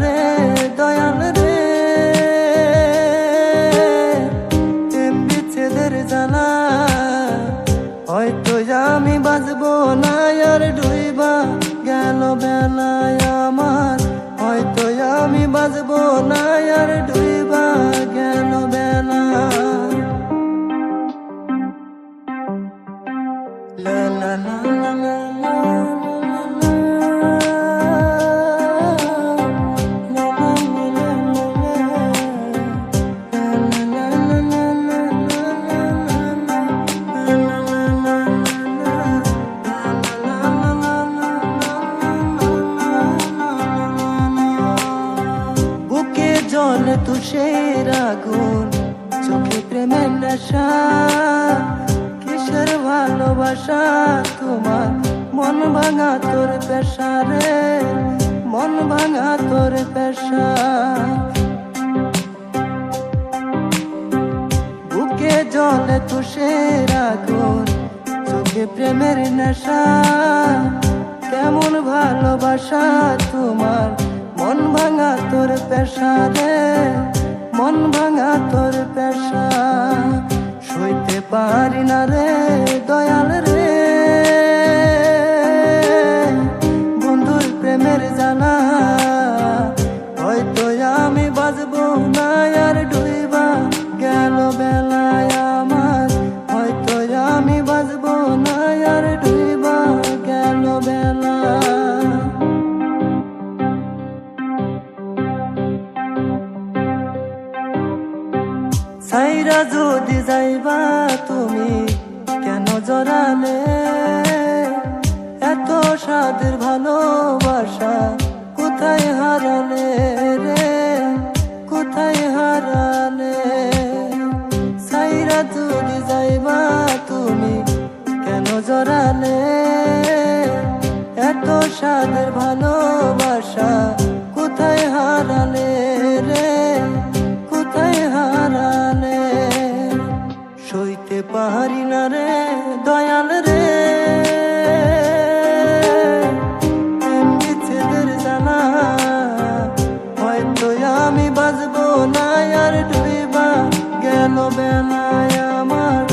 রে দয়াল রে, প্রেম বিচ্ছেদের জ্বালা হয়তো আমি বাঁচবো না আর ডুইবা গেল বেলায় আমার, হয়তো আমি বাঁচবো না আর ডুইবা গেল বেলা। লা লা লা লা লা লা। জলে তুষের আগুন, চোখে প্রেমের নেশা, কিসের ভালোবাসা তোমার, মন ভাঙা তোর পেশা রে, মন ভাঙা তোর পেশা। বুকে জলে তুষের আগুন, চোখে প্রেমের নেশা, কেমন ভালোবাসা তোমার, মন ভাঙা তোর পেশা রে, মন ভাঙা তোর পেশা। সইতে পারি না রে দয়াল রে, বন্ধুর প্রেমের জ্বালা হয়তো আমি বাঁচবো না আর ডুইবা গেল বেলায় আমার, হয়তো আমি বাঁচবো না আর ডুইবা গেল বেলা। সাইরা যদি যাইবা তুমি কেন জড়ালে, এত সাদের ভালোবাসা কোথায় হারালে রে, কোথায় হারালে। সাইরা যদি যাইবা তুমি কেন জড়ালে, এত সাদের ভালোবাসা কোথায় হারালে রে, কোথায় হারালে। সইতে পারি না রে দয়াল রে, প্রেম বিচ্ছেদের জ্বালা হয়তো আমি বাঁচবো না আর ডুইবা গেল বেলায় আমার,